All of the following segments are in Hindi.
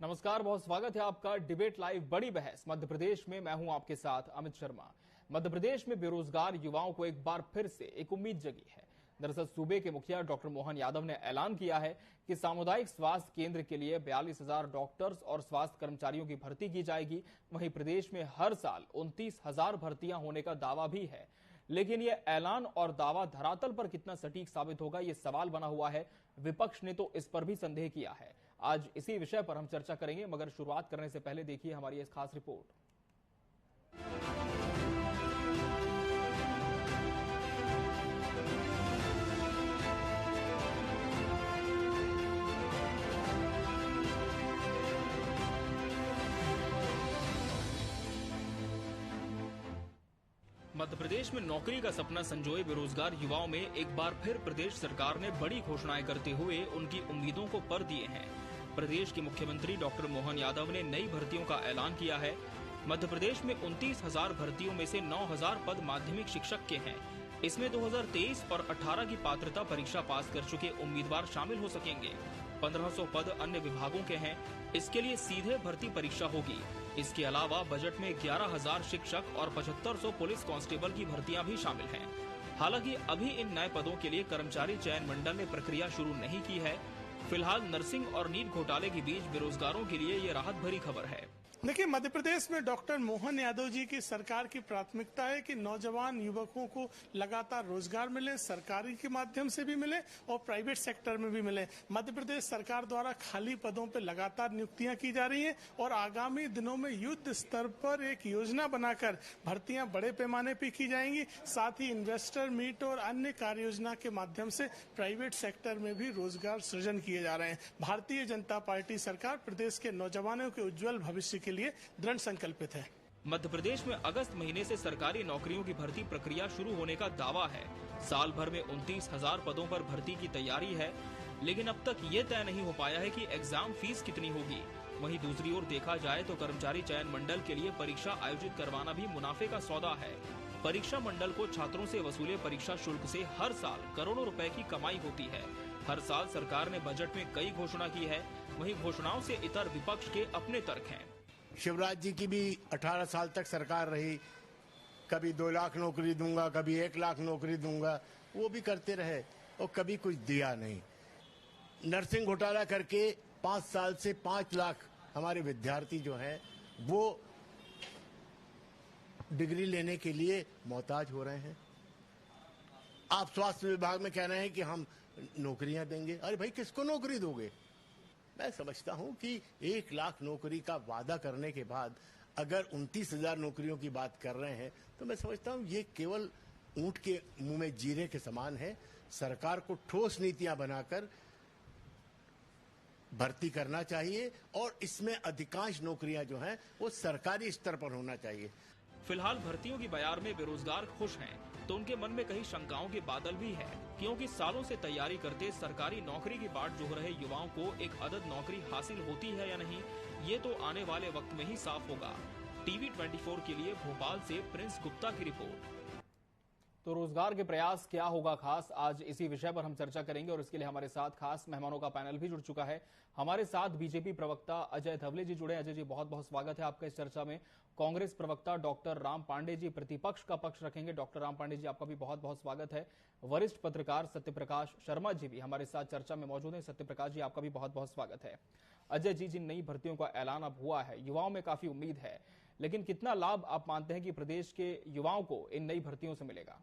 नमस्कार, बहुत स्वागत है आपका डिबेट लाइव बड़ी बहस मध्य प्रदेश में। मैं हूं आपके साथ अमित शर्मा। मध्य प्रदेश में बेरोजगार युवाओं को एक बार फिर से एक उम्मीद जगी है। दरअसल सूबे के मुखिया डॉक्टर मोहन यादव ने ऐलान किया है कि सामुदायिक स्वास्थ्य केंद्र के लिए 42,000 डॉक्टर्स और स्वास्थ्य कर्मचारियों की भर्ती की जाएगी। वहीं प्रदेश में हर साल 29,000 भर्तियां होने का दावा भी है, लेकिन यह ऐलान और दावा धरातल पर कितना सटीक साबित होगा, यह सवाल बना हुआ है। विपक्ष ने तो इस पर भी संदेह किया है। आज इसी विषय पर हम चर्चा करेंगे, मगर शुरुआत करने से पहले देखिए हमारी इस खास रिपोर्ट। मध्य प्रदेश में नौकरी का सपना संजोए बेरोजगार युवाओं में एक बार फिर प्रदेश सरकार ने बड़ी घोषणाएं करते हुए उनकी उम्मीदों को पर दिए हैं। प्रदेश के मुख्यमंत्री डॉक्टर मोहन यादव ने नई भर्तियों का ऐलान किया है। मध्य प्रदेश में 29,000 भर्तियों में से 9,000 पद माध्यमिक शिक्षक के हैं। इसमें 2023 और 18 की पात्रता परीक्षा पास कर चुके उम्मीदवार शामिल हो सकेंगे। 1,500 पद अन्य विभागों के हैं। इसके लिए सीधे भर्ती परीक्षा होगी। इसके अलावा बजट में 11,000 शिक्षक और 7,500 पुलिस कांस्टेबल की भर्तियां भी शामिल हैं। हालांकि अभी इन नए पदों के लिए कर्मचारी चयन मंडल ने प्रक्रिया शुरू नहीं की है। फिलहाल नर्सिंग और नीट घोटाले के बीच बेरोजगारों के लिए ये राहत भरी खबर है। देखिए, मध्य प्रदेश में डॉक्टर मोहन यादव जी की सरकार की प्राथमिकता है कि नौजवान युवकों को लगातार रोजगार मिले, सरकारी के माध्यम से भी मिले और प्राइवेट सेक्टर में भी मिले। मध्य प्रदेश सरकार द्वारा खाली पदों पर लगातार नियुक्तियां की जा रही हैं और आगामी दिनों में युद्ध स्तर पर एक योजना बनाकर भर्तियां बड़े पैमाने पर की जाएंगी। साथ ही इन्वेस्टर मीट और अन्य कार्य योजना के माध्यम से प्राइवेट सेक्टर में भी रोजगार सृजन किए जा रहे हैं। भारतीय जनता पार्टी सरकार प्रदेश के नौजवानों के उज्जवल भविष्य के लिए दृढ़ संकल्पित है। मध्य प्रदेश में अगस्त महीने से सरकारी नौकरियों की भर्ती प्रक्रिया शुरू होने का दावा है। साल भर में 29,000 पदों पर भर्ती की तैयारी है, लेकिन अब तक ये तय नहीं हो पाया है कि एग्जाम फीस कितनी होगी। वहीं दूसरी ओर देखा जाए तो कर्मचारी चयन मंडल के लिए परीक्षा आयोजित करवाना भी मुनाफे का सौदा है। परीक्षा मंडल को छात्रों से वसूले परीक्षा शुल्क से हर साल करोड़ों रुपए की कमाई होती है। हर साल सरकार ने बजट में कई घोषणा की है। वहीं घोषणाओं से इतर विपक्ष के अपने तर्क हैं। शिवराज जी की भी 18 साल तक सरकार रही, कभी 2 लाख नौकरी दूंगा, कभी 1 लाख नौकरी दूंगा, वो भी करते रहे और कभी कुछ दिया नहीं। नर्सिंग घोटाला करके 5 साल से 5 लाख हमारे विद्यार्थी जो हैं वो डिग्री लेने के लिए मोहताज हो रहे हैं। आप स्वास्थ्य विभाग में कह रहे हैं कि हम नौकरियां देंगे। अरे भाई, किसको नौकरी दोगे? मैं समझता हूं कि 1 लाख नौकरी का वादा करने के बाद अगर 29,000 नौकरियों की बात कर रहे हैं तो मैं समझता हूं ये केवल ऊंट के मुंह में जीरे के समान है। सरकार को ठोस नीतियां बनाकर भर्ती करना चाहिए और इसमें अधिकांश नौकरियां जो हैं वो सरकारी स्तर पर होना चाहिए। फिलहाल भर्तियों की बयार में बेरोजगार खुश हैं, तो उनके मन में कई शंकाओं के बादल भी है, क्योंकि सालों से तैयारी करते सरकारी नौकरी की बाट जोह रहे युवाओं को एक अदद नौकरी हासिल होती है या नहीं, ये तो आने वाले वक्त में ही साफ होगा। टीवी 24 के लिए भोपाल से प्रिंस गुप्ता की रिपोर्ट। तो रोजगार के प्रयास क्या होगा खास, आज इसी विषय पर हम चर्चा करेंगे और इसके लिए हमारे साथ खास मेहमानों का पैनल भी जुड़ चुका है। हमारे साथ बीजेपी प्रवक्ता अजय धवले जी जुड़े। अजय जी, बहुत बहुत स्वागत है आपका इस चर्चा में। कांग्रेस प्रवक्ता डॉक्टर राम पांडे जी प्रतिपक्ष का पक्ष रखेंगे। डॉक्टर राम पांडे जी, आपका भी बहुत बहुत स्वागत है। वरिष्ठ पत्रकार सत्यप्रकाश शर्मा जी भी हमारे साथ चर्चा में मौजूद है। सत्यप्रकाश जी, आपका भी बहुत बहुत स्वागत है। अजय जी, जिन नई भर्तियों का ऐलान अब हुआ है, युवाओं में काफी उम्मीद है, लेकिन कितना लाभ आप मानते हैं कि प्रदेश के युवाओं को इन नई भर्तियों से मिलेगा?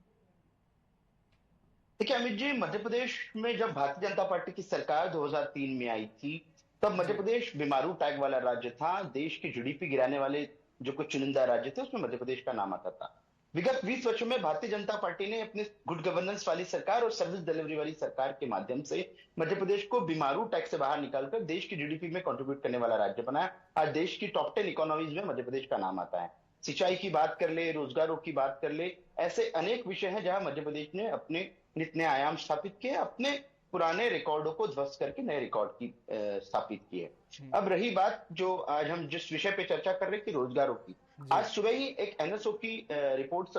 देखिए अमित जी, मध्य प्रदेश में जब भारतीय जनता पार्टी की सरकार 2003 में आई थी, तब मध्य प्रदेश बीमारू टैग वाला राज्य था। देश की जीडीपी गिराने वाले जो कुछ चुनिंदा राज्य थे उसमें मध्य प्रदेश का नाम आता था। विगत 20 वर्षों में भारतीय जनता पार्टी ने अपने गुड गवर्नेंस वाली सरकार और सर्विस डिलीवरी वाली सरकार के माध्यम से मध्य प्रदेश को बीमारू टैग से बाहर निकालकर देश की जीडीपी में कंट्रीब्यूट करने वाला राज्य बनाया। आज देश की टॉप 10 इकोनॉमीज में मध्य प्रदेश का नाम आता है। सिंचाई की बात कर ले, रोजगारों की बात कर ले, ऐसे अनेक विषय हैं जहां मध्य प्रदेश ने अपने नित नए आयाम स्थापित किए, अपने पुराने रिकॉर्डों को ध्वस्त करके नए रिकॉर्ड की स्थापित किए। अब रही बात जो आज हम जिस विषय पे चर्चा कर रहे थे, रोजगारों की, आज सुबह ही एक एनएसओ की रिपोर्ट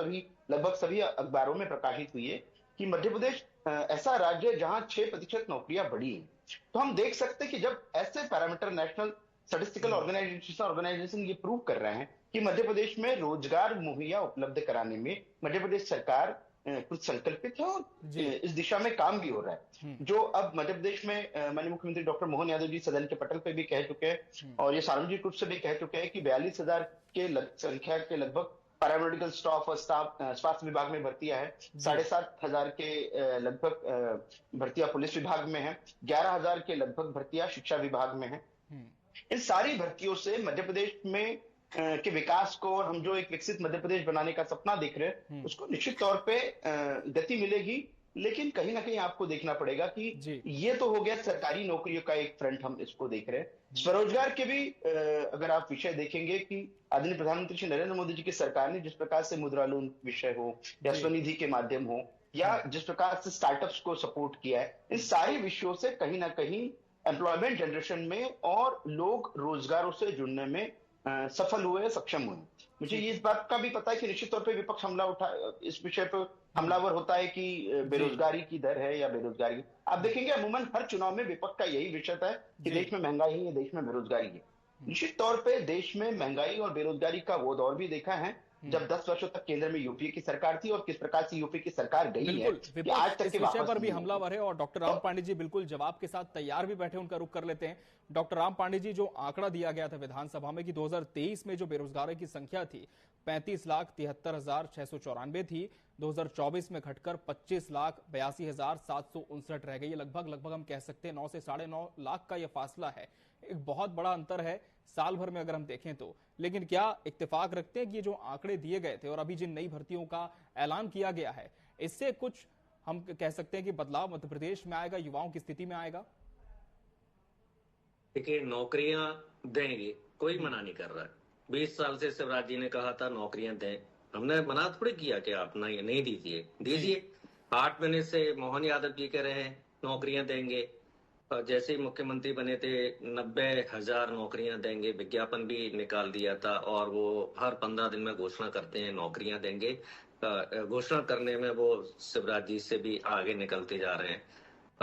लगभग सभी अखबारों में प्रकाशित हुई है कि मध्य प्रदेश ऐसा राज्य है जहां 6% नौकरियां बढ़ी हैं। तो हम देख सकते हैं कि जब ऐसे पैरामीटर नेशनल स्टैटिस्टिकल ऑर्गेनाइजेशन ये प्रूव कर रहे हैं कि मध्य प्रदेश में रोजगार मुहैया उपलब्ध कराने में मध्य प्रदेश सरकार कुछ संकल्पित है और इस दिशा में काम भी हो रहा है। जो अब मध्य प्रदेश में माननीय मुख्यमंत्री डॉक्टर मोहन यादव जी सदन के पटल पे भी कह चुके हैं और ये सार्वजनिक रूप से भी कह चुके हैं कि 42,000 के संख्या के लगभग पैरामेडिकल स्टाफ और स्टाफ स्वास्थ्य विभाग में भर्तियां है, 7,500 के लगभग भर्तियां पुलिस विभाग में है, 11,000 के लगभग भर्तियां शिक्षा विभाग में है। इन सारी भर्तियों से मध्य प्रदेश में के विकास को और हम जो एक विकसित मध्य प्रदेश बनाने का सपना देख रहे हैं उसको निश्चित तौर पे गति मिलेगी। लेकिन कहीं ना कहीं आपको देखना पड़ेगा कि ये तो हो गया सरकारी नौकरियों का एक फ्रंट, हम इसको देख रहे हैं। स्वरोजगार के भी अगर आप विषय देखेंगे कि आदरणीय प्रधानमंत्री श्री नरेंद्र मोदी जी की सरकार ने जिस प्रकार से मुद्रा लोन विषय हो या स्वनिधि के माध्यम हो या जिस प्रकार से स्टार्टअप्स को सपोर्ट किया है, इन सारे विषयों से कहीं ना कहीं एम्प्लॉयमेंट जनरेशन में और लोग रोजगारों से जुड़ने में सफल हुए, सक्षम हुए। मुझे इस बात का भी पता है कि निश्चित तौर पे विपक्ष इस विषय पर हमलावर होता है कि बेरोजगारी की दर है या बेरोजगारी। आप देखेंगे अमूमन हर चुनाव में विपक्ष का यही विषय था कि देश में महंगाई है, देश में बेरोजगारी है। निश्चित तौर पे देश में महंगाई और बेरोजगारी का वो दौर भी देखा है जब 10 वर्षों तक केंद्र में यूपीए की सरकार थी और किस प्रकार से यूपीए की सरकार गई है कि आज तक के विषय पर भी हमलावर है। और डॉक्टर राम पांडे जी बिल्कुल जवाब के साथ तैयार भी बैठे, उनका रुख कर लेते हैं। डॉक्टर राम पांडे जी, जो आंकड़ा दिया गया था विधानसभा में कि 2023 में जो बेरोजगारों की संख्या थी 35,73,694 थी, 2024 में घटकर 25,82,759 रह गई। लगभग हम कह सकते हैं 9 से 9.5 लाख का यह फासला है। एक बहुत बड़ा अंतर है साल भर में अगर हम देखें तो। लेकिन क्या इत्तेफाक रखते हैं कि ये जो आंकड़े दिए गए थे और अभी जिन नई भर्तियों का ऐलान किया गया है, इससे कुछ हम कह सकते हैं कि बदलाव मध्य प्रदेश में आएगा, युवाओं की स्थिति में आएगा? देखिए, नौकरियां देंगे, कोई मना नहीं कर रहा है। 20 साल से शिवराज जी ने कहा था नौकरियां दें, हमने मना थोड़ी किया कि आप नहीं दीजिए। 8 महीने से मोहन यादव जी कह रहे हैं नौकरियां देंगे। जैसे ही मुख्यमंत्री बने थे 90,000 नौकरियां देंगे, विज्ञापन भी निकाल दिया था और वो हर 15 दिन में घोषणा करते हैं नौकरियां देंगे। घोषणा करने में वो शिवराज जी से भी आगे निकलते जा रहे हैं।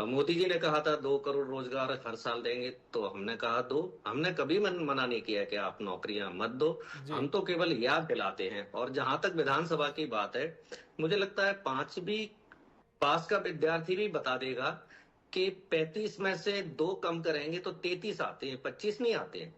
मोदी जी ने कहा था 2 करोड़ रोजगार हर साल देंगे, तो हमने कहा दो, हमने कभी मना नहीं किया कि आप नौकरियां मत दो, हम तो केवल याद दिलाते हैं। और जहां तक विधानसभा की बात है, मुझे लगता है 5वीं पास का विद्यार्थी भी बता देगा कि 35 में से 2 कम करेंगे तो 33 आते हैं, 25 नहीं आते हैं।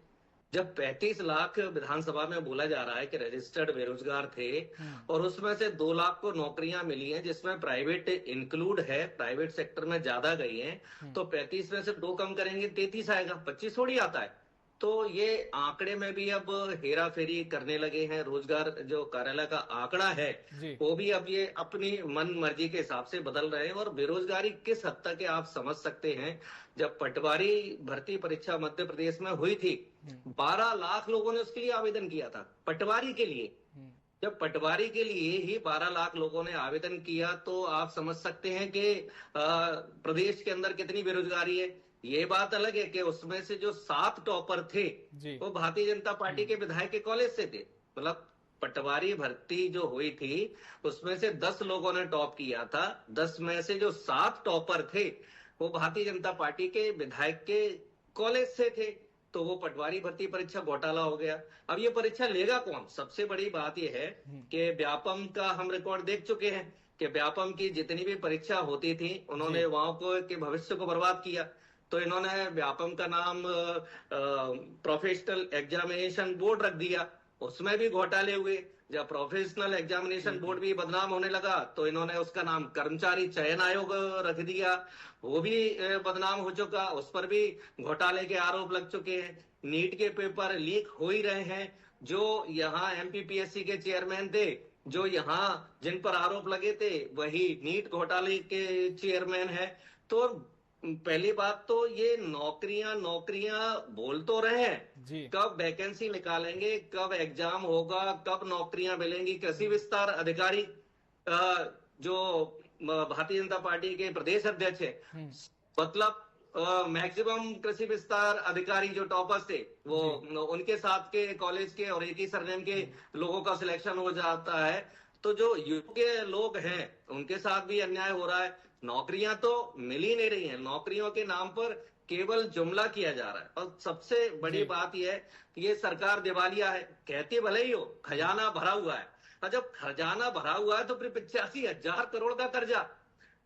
जब 35 लाख विधानसभा में बोला जा रहा है कि रजिस्टर्ड बेरोजगार थे और उसमें से 2 लाख को नौकरियां मिली हैं जिसमें प्राइवेट इंक्लूड है, प्राइवेट सेक्टर में ज्यादा गई हैं, तो 35 में से 2 कम करेंगे 33 आएगा, 25 थोड़ी आता है। तो ये आंकड़े में भी अब हेरा फेरी करने लगे हैं। रोजगार जो कार्यालय का आंकड़ा है वो भी अब ये अपनी मन मर्जी के हिसाब से बदल रहे हैं। और बेरोजगारी किस हद तक है आप समझ सकते हैं। जब पटवारी भर्ती परीक्षा मध्य प्रदेश में हुई थी, 12 लाख लोगों ने उसके लिए आवेदन किया था, पटवारी के लिए। जब पटवारी के लिए ही 12 लाख लोगों ने आवेदन किया तो आप समझ सकते हैं कि प्रदेश के अंदर कितनी बेरोजगारी है। ये बात अलग है कि उसमें से जो 7 टॉपर थे वो भारतीय जनता पार्टी के विधायक के कॉलेज से थे। मतलब पटवारी भर्ती जो हुई थी उसमें से 10 लोगों ने टॉप किया था, 10 में से जो 7 टॉपर थे वो भारतीय जनता पार्टी के विधायक के कॉलेज से थे। तो वो पटवारी भर्ती परीक्षा घोटाला हो गया। अब ये परीक्षा लेगा कौन? सबसे बड़ी बात यह है कि व्यापम का हम रिकॉर्ड देख चुके हैं कि व्यापम की जितनी भी परीक्षा होती थी उन्होंने वहां के भविष्य को बर्बाद किया। तो इन्होंने व्यापम का नाम प्रोफेशनल एग्जामिनेशन बोर्ड रख दिया, उसमें भी घोटाले हुए। जब प्रोफेशनल एग्जामिनेशन बोर्ड भी बदनाम होने लगा तो इन्होंने उसका नाम कर्मचारी चयन आयोग रख दिया, वो भी बदनाम हो चुका, उस पर भी घोटाले के आरोप लग चुके हैं। नीट के पेपर लीक हो ही रहे हैं। जो यहाँ एमपीपीएससी के चेयरमैन थे, जो यहाँ जिन पर आरोप लगे थे, वही नीट घोटाले के चेयरमैन है। तो पहली बात तो ये नौकरियां बोल तो रहे हैं, कब वैकेंसी निकालेंगे, कब एग्जाम होगा, कब नौकरियां मिलेंगी। कृषि विस्तार अधिकारी जो भारतीय जनता पार्टी के प्रदेश अध्यक्ष है, मतलब मैक्सिमम कृषि विस्तार अधिकारी जो टॉपर्स थे वो उनके साथ के कॉलेज के और एक ही सरनेम के लोगों का सिलेक्शन हो जाता है। तो जो योग्य लोग हैं उनके साथ भी अन्याय हो रहा है। नौकरियां तो मिल ही नहीं रही हैं। नौकरियों के नाम पर केवल जुमला किया जा रहा है। और सबसे बड़ी बात यह है कि ये सरकार दिवालिया है, कहते भले ही हो खजाना भरा हुआ है, और जब खजाना भरा हुआ है तो फिर 85,000 करोड़ का कर्जा,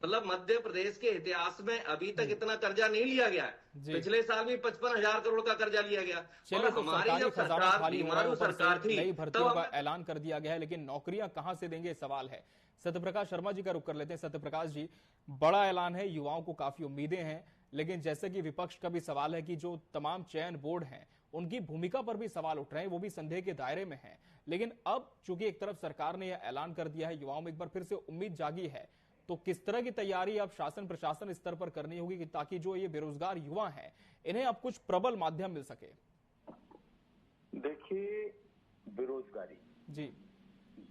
मतलब मध्य प्रदेश के इतिहास में अभी तक इतना कर्जा नहीं लिया गया है। पिछले साल भी 55,000 करोड़ का कर्जा लिया गया। चलिए, तो हमारी जब सरकार बीमारू सरकार थी, नई भर्तियों का ऐलान कर दिया गया है, लेकिन नौकरियां कहां से देंगे सवाल है। सत्यप्रकाश शर्मा जी का रुख कर लेते हैं। सत्यप्रकाश जी, बड़ा ऐलान है, युवाओं को काफी उम्मीदें हैं, लेकिन जैसे कि विपक्ष का भी सवाल है कि जो तमाम चयन बोर्ड हैं उनकी भूमिका पर भी सवाल उठ रहे हैं, वो भी संदेह के दायरे में है। लेकिन अब चूंकि एक तरफ सरकार ने यह ऐलान कर दिया है, युवाओं में एक बार फिर से उम्मीद जागी है, तो किस तरह की तैयारी अब शासन प्रशासन स्तर पर करनी होगी कि ताकि जो ये बेरोजगार युवा हैं इन्हें अब कुछ प्रबल माध्यम मिल सके? देखिए, बेरोजगारी जी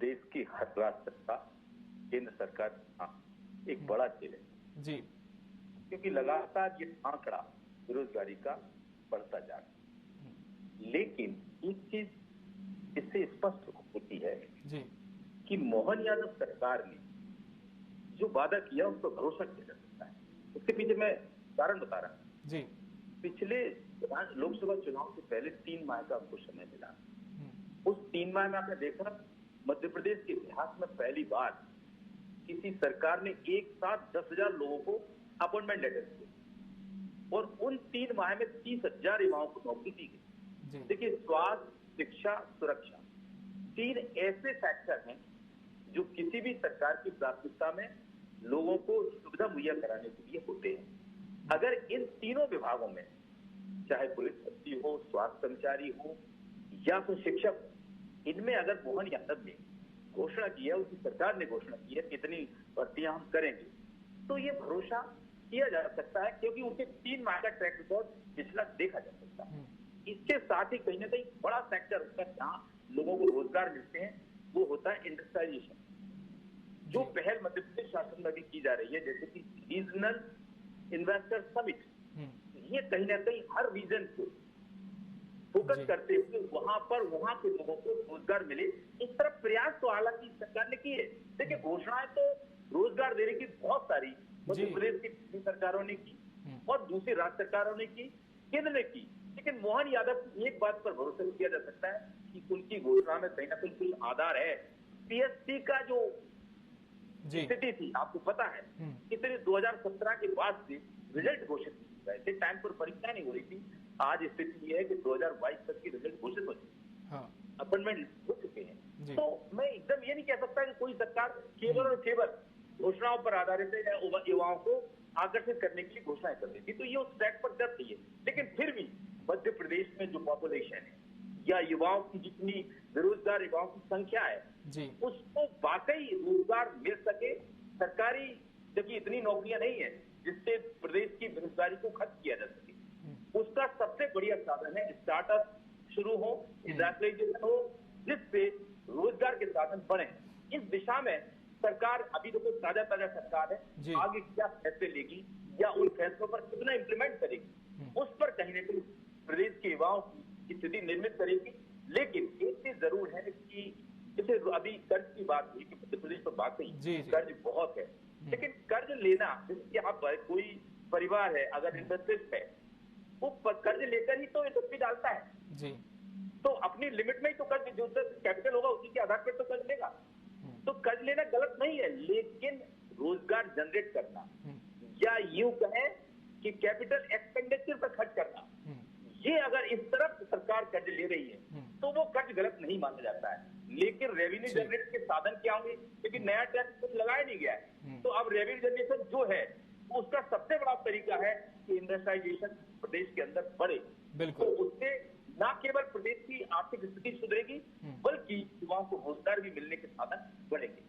देश की हर राज्य सरकार, केंद्र सरकार एक बड़ा चैलेंज जी, क्योंकि लगातार ये आंकड़ा बेरोजगारी का बढ़ता जा रहा है। लेकिन एक चीज इससे स्पष्ट होती है जी कि मोहन यादव सरकार ने जो वादा किया उस पर भरोसा किया जा सकता है। उसके पीछे मैं कारण बता रहा हूं जी। पिछले लोकसभा चुनाव से पहले 3 माह का आपको समय मिला। उस 3 माह में आपने देखा मध्य प्रदेश के इतिहास में पहली बार किसी सरकार ने एक साथ 10,000 लोगों को अपॉइंटमेंट लेटर दिए और उन 3 माह में 30,000 युवाओं को नौकरी दी गई। देखिए, स्वास्थ्य, शिक्षा, सुरक्षा 3 ऐसे फैक्टर हैं जो किसी भी सरकार की प्राथमिकता में लोगों को सुविधा मुहैया कराने के लिए होते हैं। अगर इन तीनों विभागों में, चाहे पुलिस भर्ती हो, स्वास्थ्य कर्मचारी हो या फिर शिक्षक, इनमें अगर मोहन यादव ने घोषणा की है, उसकी सरकार ने घोषणा की है इतनी भर्तियां हम करेंगे, तो ये भरोसा किया जा सकता है, क्योंकि उनके 3 माह का ट्रैक रिकॉर्ड पिछला देखा जा सकता है। इसके साथ ही कहीं ना कहीं बड़ा फैक्टर होता है जहां लोगों को रोजगार मिलते हैं, वो होता है इंडस्ट्रियलाइजेशन, जो पहल मध्य प्रदेश शासन में भी की जा रही है, जैसे कि रीजनल इन्वेस्टर समिट। ये कहीं ना कहीं हर रीजन को फोकस करते हुए वहां के लोगों को रोजगार मिले, इस तरफ प्रयास तो हालांकि सरकार ने किए। देखिए, घोषणाएं तो रोजगार देने की बहुत सारी मध्य प्रदेश की सरकारों ने की और दूसरी राज्य सरकारों ने की, केंद्र ने की, लेकिन मोहन यादव की एक बात पर भरोसा किया जा सकता है कि उनकी घोषणा में कहीं ना कहीं कोई आधार है। पीएससी का जो स्थिति थी, आपको पता है कि 2017 के बाद से रिजल्ट घोषित नहीं हुआ है, टाइम पर परीक्षा नहीं हो रही थी। आज स्थिति ये है कि 2022 तक की रिजल्ट घोषित हो चुकी है, अपॉइंटमेंट हो चुके हैं। तो मैं एकदम ये नहीं कह सकता कि कोई सरकार केवल और केवल घोषणाओं पर आधारित है, युवाओं को आकर्षित करने के लिए घोषणाएं कर देती, तो ये उस ट्रैक पर चल रही है। लेकिन फिर भी मध्य प्रदेश में जो पॉपुलेशन है या युवाओं की जितनी बेरोजगार युवाओं की संख्या है, उसको वाकई रोजगार मिल सके, सरकारी जबकि इतनी नौकरियां नहीं है जिससे प्रदेश की बेरोजगारी को खत्म किया जा सके, उसका सबसे बढ़िया साधन है स्टार्टअप शुरू हो, इंडस्ट्रियलाइजेशन हो, जिससे रोजगार के साधन बढ़े। इस दिशा में सरकार अभी तो ताजा सरकार है, आगे क्या फैसले लेगी या उन फैसलों पर कितना इंप्लीमेंट करेगी, उस पर कहीं ना कहीं प्रदेश के युवाओं की स्थिति निर्मित करेगी। लेकिन एक चीज जरूर है कि जैसे अभी कर्ज की बात हुई कि मध्य प्रदेश पर बात हुई, कर्ज बहुत है, लेकिन कर्ज लेना, जैसे आप कोई परिवार है अगर इंडस्ट्रिस्ट है, वो कर्ज लेकर ही तो इंडस्ट्री डालता है, तो अपनी लिमिट में ही तो कर्ज जो कैपिटल होगा उसी के आधार पर तो कर्ज लेगा। तो कर्ज लेना गलत नहीं है, लेकिन रोजगार जनरेट करना या यूं कहें कि कैपिटल एक्सपेंडिचर पर खर्च करना, ये अगर इस तरफ सरकार कर्ज ले रही है तो वो कर्ज गलत नहीं माना जाता है। लेकिन रेवेन्यू जनरेट के साधन क्या होंगे, क्योंकि नया टैक्स कुछ लगाया नहीं गया है, तो अब रेवेन्यू जनरेशन जो है उसका सबसे बड़ा तरीका है कि इंडस्ट्रियलाइजेशन प्रदेश के अंदर बढ़े। तो उससे न केवल प्रदेश की आर्थिक स्थिति सुधरेगी बल्कि युवाओं को रोजगार भी मिलने के साधन बढ़ेंगे।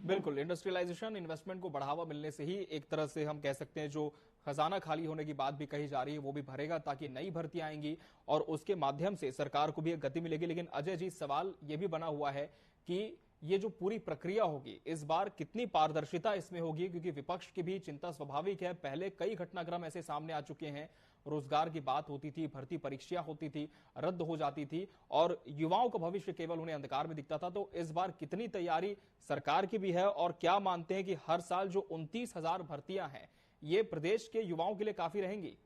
बिल्कुल, इंडस्ट्रियलाइजेशन, इन्वेस्टमेंट को बढ़ावा मिलने से ही एक तरह से हम कह सकते हैं जो खजाना खाली होने की बात भी कही जा रही है वो भी भरेगा, ताकि नई भर्तियां आएंगी और उसके माध्यम से सरकार को भी एक गति मिलेगी। लेकिन अजय जी, सवाल ये भी बना हुआ है कि ये जो पूरी प्रक्रिया होगी इस बार कितनी पारदर्शिता इसमें होगी, क्योंकि विपक्ष की भी चिंता स्वाभाविक है। पहले कई घटनाक्रम ऐसे सामने आ चुके हैं, रोजगार की बात होती थी, भर्ती परीक्षाएं होती थी, रद्द हो जाती थी और युवाओं का भविष्य केवल उन्हें अंधकार में दिखता था। तो इस बार कितनी तैयारी सरकार की भी है और क्या मानते हैं कि हर साल जो 29,000 भर्तियां हैं ये प्रदेश के युवाओं के लिए काफी रहेंगी?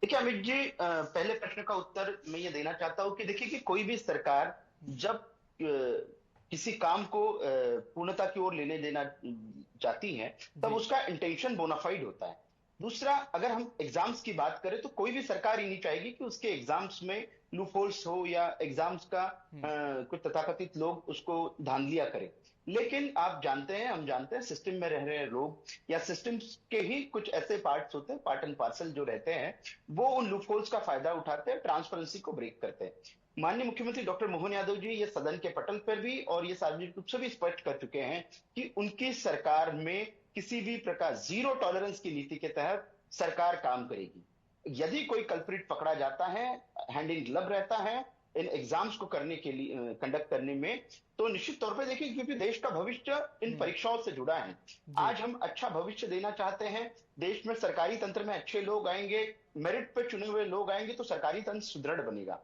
देखिए अमित जी, पहले प्रश्न का उत्तर मैं ये देना चाहता हूं कि देखिए कि कोई भी सरकार जब किसी काम को पूर्णता की ओर लेने देना चाहती है तब उसका इंटेंशन बोनाफाइड होता है। दूसरा, अगर हम एग्जाम्स की बात करें तो कोई भी सरकार ही नहीं चाहेगी कि उसके एग्जाम्स में लूपहोल्स हो या एग्जाम्स का कुछ तथाकथित लोग उसको धांधलियां करें। लेकिन आप जानते हैं, हम जानते हैं, सिस्टम में रह रहे लोग या सिस्टम के ही कुछ ऐसे पार्ट्स होते हैं, पार्ट एंड पार्सल जो रहते हैं, वो उन लूपहोल्स का फायदा उठाते हैं, ट्रांसपेरेंसी को ब्रेक करते हैं। माननीय मुख्यमंत्री डॉक्टर मोहन यादव जी ये सदन के पटल पर भी और ये सार्वजनिक रूप से भी स्पष्ट कर चुके हैं कि उनकी सरकार में किसी भी प्रकार जीरो टॉलरेंस की नीति के तहत सरकार काम करेगी। यदि कोई कल्प्रिट पकड़ा जाता है, हैंड इन ग्लव रहता है इन एग्जाम्स को करने के लिए, कंडक्ट करने में, तो निश्चित तौर पे देखिए क्योंकि देश का भविष्य इन परीक्षाओं से जुड़ा है। आज हम अच्छा भविष्य देना चाहते हैं, देश में सरकारी तंत्र में अच्छे लोग आएंगे, मेरिट पे चुने हुए लोग आएंगे तो सरकारी तंत्र सुदृढ़ बनेगा।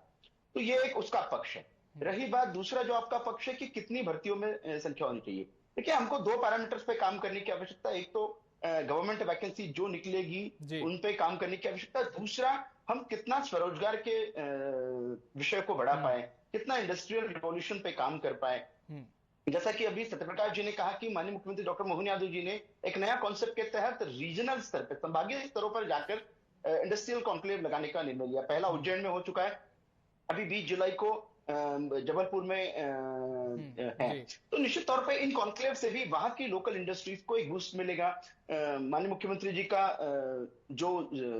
तो ये एक उसका पक्ष है। रही बात दूसरा जो आपका पक्ष है कि कितनी भर्तियों में संख्या होनी चाहिए, देखिए हमको दो पैरामीटर्स पे काम करने की आवश्यकता है। एक तो गवर्नमेंट वैकेंसी जो निकलेगी उन पे काम करने की आवश्यकता है। दूसरा, हम कितना स्वरोजगार के विषय को बढ़ा पाए, कितना इंडस्ट्रियल रिवॉल्यूशन पे काम कर पाए। जैसा कि अभी सत्यप्रकाश जी ने कहा कि माननीय मुख्यमंत्री डॉक्टर मोहन यादव जी ने एक नया कॉन्सेप्ट के तहत रीजनल स्तर पर, संभागीय स्तरों पर जाकर इंडस्ट्रियल कॉन्क्लेव लगाने का निर्णय लिया। पहला उज्जैन में हो चुका है, अभी 20 जुलाई को जबलपुर में है। तो निश्चित तौर पे इन कॉन्क्लेव से भी वहां की लोकल इंडस्ट्रीज को एक बूस्ट मिलेगा। माननीय मुख्यमंत्री जी का जो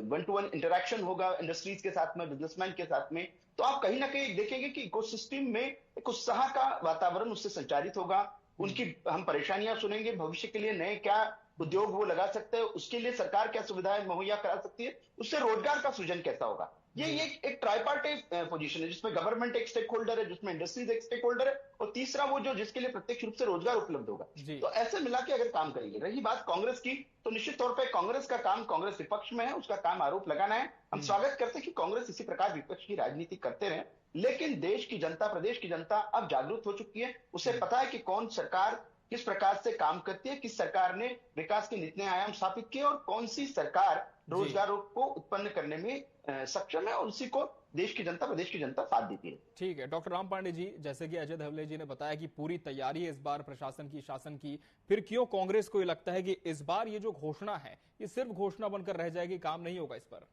1-to-1 इंटरेक्शन होगा इंडस्ट्रीज के साथ में, बिजनेसमैन के साथ में, तो आप कहीं ना कहीं देखेंगे कि इकोसिस्टम में एक उत्साह का वातावरण उससे संचारित होगा। उनकी हम परेशानियां सुनेंगे, भविष्य के लिए नए क्या उद्योग वो लगा सकते हैं, उसके लिए सरकार क्या सुविधाएं मुहैया करा सकती है, उससे रोजगार का सृजन कैसा होगा। ये एक ट्राइपार्टाइट पोजीशन है जिसमें गवर्नमेंट एक स्टेक होल्डर है, जिसमें इंडस्ट्रीज एक स्टेक होल्डर है, और तीसरा वो जो जिसके लिए प्रत्यक्ष रूप से रोजगार उपलब्ध होगा। तो ऐसे मिला के अगर काम करेंगे। रही बात कांग्रेस की, तो निश्चित तौर पर कांग्रेस का काम, कांग्रेस विपक्ष में है, उसका काम आरोप लगाना है। हम स्वागत करते हैं कि कांग्रेस इसी प्रकार विपक्ष की राजनीति करते रहे, लेकिन देश की जनता, प्रदेश की जनता अब जागरूक हो चुकी है। उसे पता है कि कौन सरकार किस प्रकार से काम करती है, किस सरकार ने विकास के नित्य आयाम स्थापित किए और कौन सी सरकार रोजगारों को उत्पन्न करने में सक्षम है, और उसी को देश की जनता, प्रदेश की जनता साथ देती है। ठीक है डॉक्टर राम पांडे जी, जैसे कि अजय धवले जी ने बताया कि पूरी तैयारी है इस बार प्रशासन की, शासन की, फिर क्यों कांग्रेस को ये लगता है कि इस बार ये जो घोषणा है ये सिर्फ घोषणा बनकर रह जाएगी, काम नहीं होगा इस पर?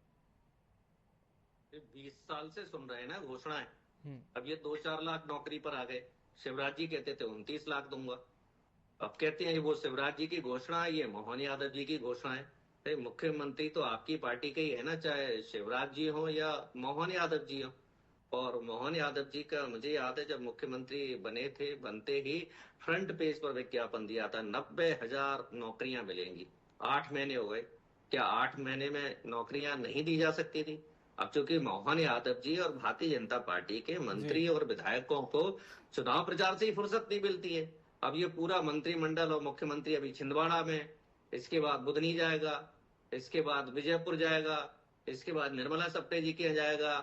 20 साल से सुन रहे हैं ना घोषणा है। अब ये 2-4 लाख नौकरी पर आ गए। शिवराज जी कहते थे 29 लाख दूंगा, अब कहते हैं वो शिवराज जी की घोषणा है, ये मोहन यादव जी की घोषणा है। मुख्यमंत्री तो आपकी पार्टी के ही है ना, चाहे शिवराज जी हो या मोहन यादव जी हो। और मोहन यादव जी का मुझे याद है जब मुख्यमंत्री बने थे, बनते ही फ्रंट पेज पर विज्ञापन दिया था 90,000 नौकरियां मिलेंगी। 8 महीने हो गए, क्या 8 महीने में नौकरियां नहीं दी जा सकती थी? अब चूंकि मोहन यादव जी और भारतीय जनता पार्टी के मंत्री और विधायकों को चुनाव प्रचार से ही फुर्सत नहीं मिलती है। अब ये पूरा मंत्रिमंडल और मुख्यमंत्री अभी छिंदवाड़ा में, इसके बाद बुधनी जाएगा, इसके बाद विजयपुर जाएगा, इसके बाद निर्मला सप्रे जी के यहाँ जाएगा।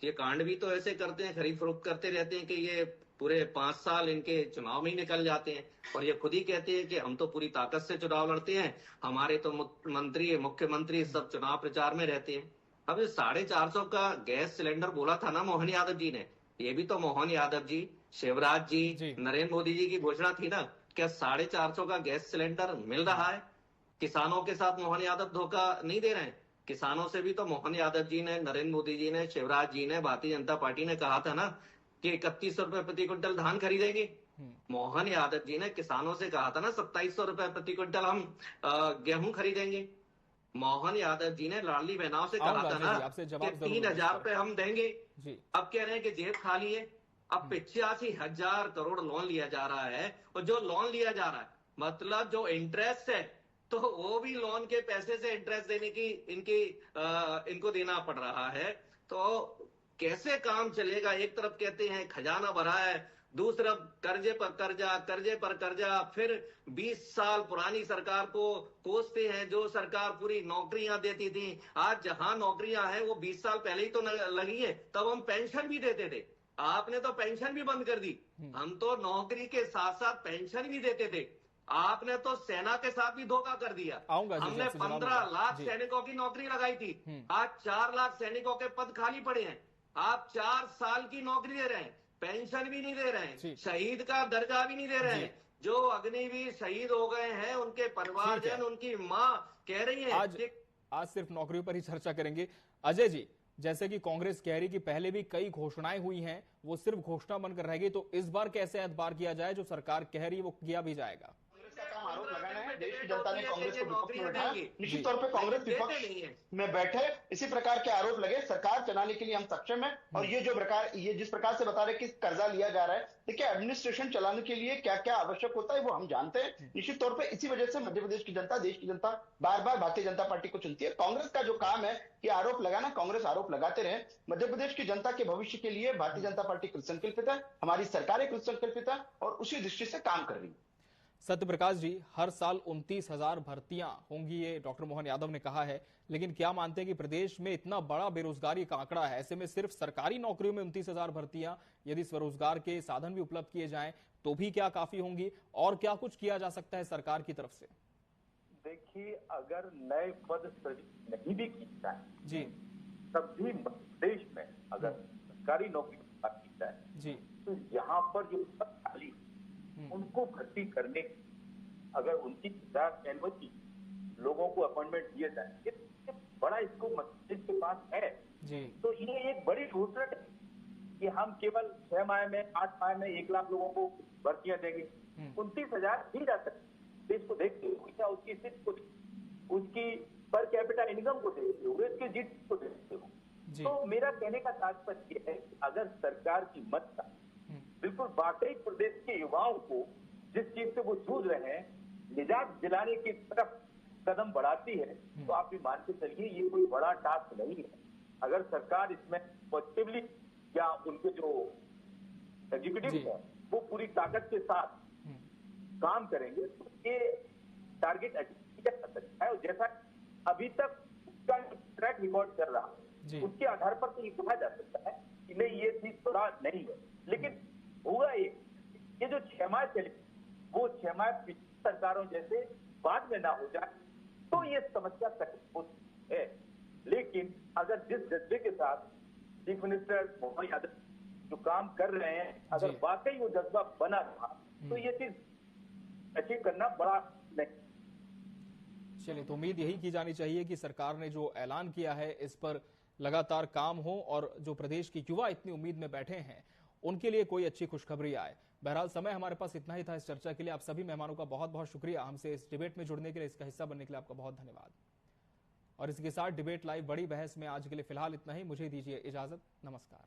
ये कांड भी तो ऐसे करते हैं, खरीद फरोख्त करते रहते हैं कि ये पूरे 5 साल इनके चुनाव में ही निकल जाते हैं। और ये खुद ही कहते हैं कि हम तो पूरी ताकत से चुनाव लड़ते हैं, हमारे तो मंत्री, मुख्यमंत्री सब चुनाव प्रचार में रहते हैं। अब 450 का गैस सिलेंडर बोला था ना मोहन यादव जी ने, ये भी तो मोहन यादव जी, शिवराज जी, नरेंद्र मोदी जी की घोषणा थी ना। क्या 450 का गैस सिलेंडर मिल रहा है? किसानों के साथ मोहन यादव धोखा नहीं दे रहे हैं? किसानों से भी तो मोहन यादव जी ने, नरेंद्र मोदी जी ने, शिवराज जी ने, भारतीय जनता पार्टी ने कहा था ना कि 3100 रुपए प्रति क्विंटल धान खरीदेंगे। मोहन यादव जी ने किसानों से कहा था ना 2700 रुपए प्रति क्विंटल हम गेहूं खरीदेंगे। मोहन यादव जी ने लाडली बहनाओं से कहा था ना कि 3000 रुपए हम देंगे। अब कह रहे हैं कि जेब खाली है। अब 85,000 करोड़ लोन लिया जा रहा है, और जो लोन लिया जा रहा है मतलब जो इंटरेस्ट है, तो वो भी लोन के पैसे से इंटरेस्ट देने की इनको देना पड़ रहा है। तो कैसे काम चलेगा? एक तरफ कहते हैं खजाना भरा है, दूसरा कर्जे पर कर्जा, कर्जे पर कर्जा, फिर 20 साल पुरानी सरकार को कोसते हैं जो सरकार पूरी नौकरियां देती थी। आज जहां नौकरियां हैं वो 20 साल पहले ही तो लगी है, तब हम पेंशन भी देते थे। आपने तो पेंशन भी बंद कर दी। हम तो नौकरी के साथ साथ पेंशन भी देते थे। आपने तो सेना के साथ भी धोखा कर दिया। आऊंगा जी, हमने आपसे जवाब 15 लाख जी। सैनिकों की नौकरी लगाई थी, आज 4 लाख सैनिकों के पद खाली पड़े हैं। आप 4 साल की नौकरी दे रहे हैं, पेंशन भी नहीं दे रहे हैं, शहीद का दर्जा भी नहीं दे रहे हैं। जो अग्निवीर शहीद हो गए हैं उनके परिवारजन, उनकी मां कह रही है आज सिर्फ नौकरियों पर ही चर्चा करेंगे। अजय जी, जैसे कि कांग्रेस कह रही कि पहले भी कई घोषणाएं हुई हैं, वो सिर्फ घोषणा बनकर रह गई, तो इस बार कैसे एतबार किया जाए जो सरकार कह रही है वो किया भी जाएगा? आरोप लगाना है, देश की जनता ने कांग्रेस को विपक्ष में बैठाया, निश्चित तौर पे कांग्रेस विपक्ष में बैठे, इसी प्रकार के आरोप लगे। सरकार चलाने के लिए हम सक्षम है, और ये जिस प्रकार से बता रहे कि कर्जा लिया जा रहा है, देखिए एडमिनिस्ट्रेशन चलाने के लिए क्या क्या आवश्यक होता है वो हम जानते हैं। निश्चित तौर पे इसी वजह से मध्य प्रदेश की जनता, देश की जनता बार बार भारतीय जनता पार्टी को चुनती है। कांग्रेस का जो काम है कि आरोप लगाना, कांग्रेस आरोप लगाते रहे। मध्य प्रदेश की जनता के भविष्य के लिए भारतीय जनता पार्टी कृतसंकल्पित है, हमारी सरकारें कृतसंकल्पित है और उसी दृष्टि से काम कर रही है। सत्य प्रकाश जी, हर साल 29,000 भर्तियां होंगी, ये डॉक्टर मोहन यादव ने कहा है, लेकिन क्या मानते हैं कि प्रदेश में इतना बड़ा बेरोजगारी का आंकड़ा है, ऐसे में सिर्फ सरकारी नौकरियों में 29,000 भर्तियां, यदि स्वरोजगार के साधन भी उपलब्ध किए जाएं तो भी क्या काफी होंगी, और क्या कुछ किया जा सकता है सरकार की तरफ से? देखिए, अगर नए पद सृजित नहीं भी की जाए जी, तब भी देश में अगर सरकारी नौकरी की बात की जाए जी, तो यहाँ पर जो पद खाली उनको भर्ती करने, अगर 29,000 एनुअली लोगों को अपॉइंटमेंट दिए जाए, ये बड़ा इसको मस्जिद के पास है जी। तो ये एक बड़ी घोषणा है कि हम केवल 6 माह में, 8 माह में 1 लाख लोगों को भर्तियां देंगे। 29,000 दी जा सकती, देश को देखते हुए, क्या उसकी स्थिति को, उसकी पर कैपिटा इनकम को देखते हुए, उसके जीडीपी को देखते हुए। तो मेरा कहने का तात्पर्य है कि अगर सरकार की मत बिल्कुल वाकई प्रदेश के युवाओं को जिस चीज से वो जूझ रहे हैं निजात दिलाने की तरफ कदम बढ़ाती है, तो आप भी मान के चलिए ये कोई बड़ा टास्क नहीं है। अगर सरकार इसमें पॉजिटिवली या उनके जो एग्जीक्यूटिव है वो पूरी ताकत के साथ काम करेंगे तो ये टारगेट अचीव किया जा सकता है। और जैसा अभी तक उसका ट्रैक रिकॉर्ड कर रहा है, उसके आधार पर तो ये कहा जा सकता है कि नहीं, ये चीज थोड़ा नहीं है। लेकिन होगा ये जो 6 माह चले, वो 6 माह पिछली सरकारों जैसे बाद में ना हो जाए तो ये समस्या तकलीफ होती है। लेकिन अगर जिस जज्बे के साथ चीफ मिनिस्टर मोहन यादव जो काम कर रहे हैं, अगर वाकई वो जज्बा बना रहा तो ये चीज अचीव करना बड़ा नहीं। चलिए, तो उम्मीद यही की जानी चाहिए कि सरकार ने जो ऐलान किया है इस पर लगातार काम हो, और जो प्रदेश के युवा इतनी उम्मीद में बैठे हैं उनके लिए कोई अच्छी खुशखबरी आए। बहरहाल समय हमारे पास इतना ही था इस चर्चा के लिए। आप सभी मेहमानों का बहुत बहुत शुक्रिया, हमसे इस डिबेट में जुड़ने के लिए, इसका हिस्सा बनने के लिए आपका बहुत धन्यवाद। और इसके साथ डिबेट लाइव बड़ी बहस में आज के लिए फिलहाल इतना ही। मुझे दीजिए इजाजत, नमस्कार।